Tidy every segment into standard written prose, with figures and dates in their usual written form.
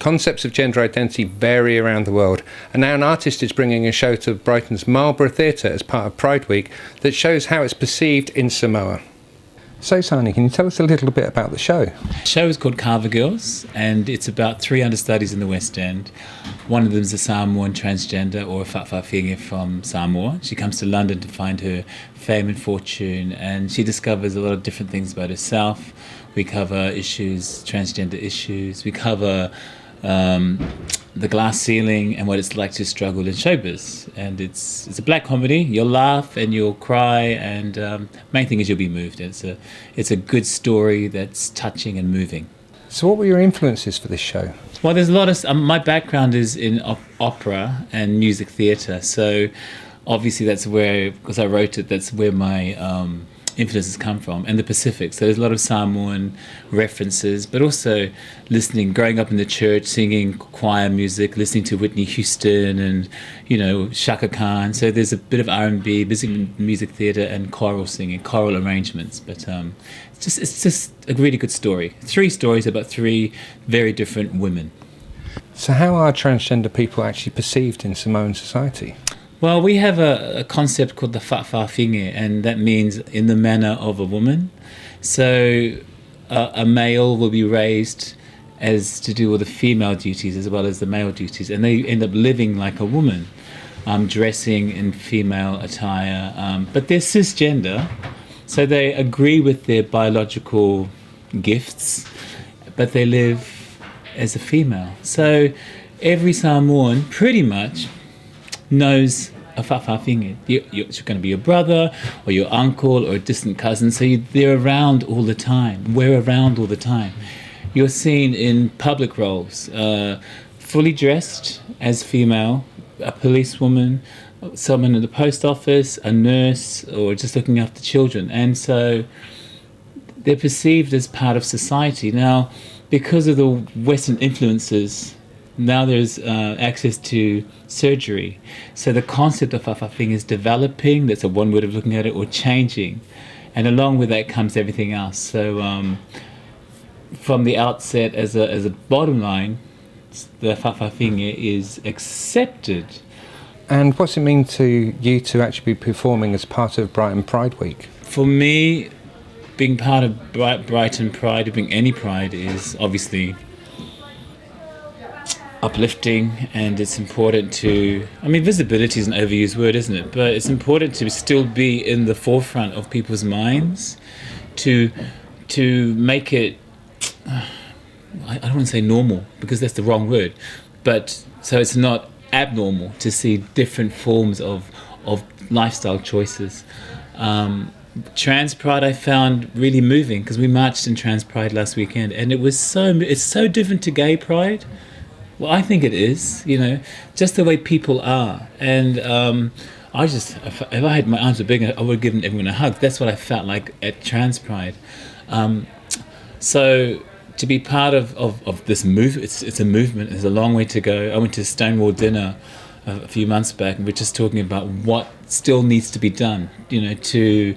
concepts of gender identity vary around the world, and now an artist is bringing a show to Brighton's Marlborough Theatre as part of Pride Week that shows how it's perceived in Samoa. So Sani, can you tell us a little bit about the show? The show is called Kava Girls, and it's about 3 understudies in the West End. One of them is a Samoan transgender, or a whakawhawhinge from Samoa. She comes to London to find her fame and fortune, and she discovers a lot of different things about herself. We cover issues, transgender issues. We cover the glass ceiling and what it's like to struggle in showbiz. And it's a black comedy. You'll laugh and you'll cry, and main thing is you'll be moved. It's a good story that's touching and moving. So what were your influences for this show? Well, there's a lot of... my background is in opera and music theatre, so obviously that's where, because I wrote it, that's where my influences come from, and the Pacific. So there's a lot of Samoan references, but also growing up in the church, singing choir music, listening to Whitney Houston and, Shaka Khan. So there's a bit of R&B, music theatre, and choral singing, choral arrangements. But it's just a really good story. 3 stories about 3 very different women. So how are transgender people actually perceived in Samoan society? Well, we have a concept called the whakawhawhinge, and that means in the manner of a woman. So a male will be raised as to do all the female duties as well as the male duties, and they end up living like a woman, dressing in female attire. But they're cisgender, so they agree with their biological gifts, but they live as a female. So every Samoan pretty much knows a whakawhawhinge. It's going to be your brother or your uncle or a distant cousin, so they're around all the time. We're around all the time. You're seen in public roles, fully dressed as female, a policewoman, someone in the post office, a nurse, or just looking after children. And so they're perceived as part of society. Now, because of the Western influences, now there's access to surgery. So the concept of whakawhawhinge is developing, that's a one word of looking at it, or changing. And along with that comes everything else. So from the outset, as a bottom line, the whakawhawhinge is accepted. And what's it mean to you to actually be performing as part of Brighton Pride Week? For me, being part of Brighton Pride, being any pride, is obviously uplifting, and it's important to... visibility is an overused word, isn't it? But it's important to still be in the forefront of people's minds, to make it... I don't want to say normal, because that's the wrong word. But so it's not abnormal to see different forms of lifestyle choices. Trans Pride I found really moving, because we marched in Trans Pride last weekend, and it's so different to Gay Pride. Well, I think it is, just the way people are. And if I had my arms were big, I would have given everyone a hug. That's what I felt like at Trans Pride. So to be part of this movement, it's a movement. There's a long way to go. I went to Stonewall dinner a few months back, and we're just talking about what still needs to be done, to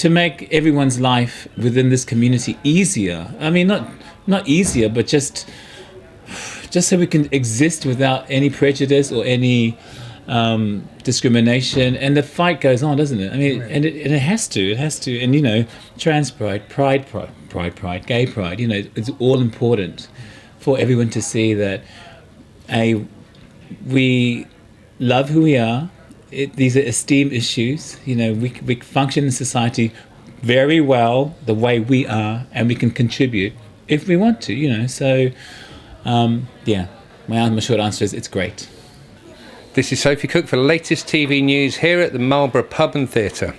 make everyone's life within this community easier. Not easier, but just so we can exist without any prejudice or any discrimination. And the fight goes on, doesn't it? Right. And it has to. And, Trans Pride, Pride, Gay Pride, it's all important for everyone to see that, we love who we are. These are esteemed issues. We function in society very well the way we are, and we can contribute if we want to, So, my short answer is it's great. This is Sophie Cook for the latest TV news here at the Marlborough Pub and Theatre.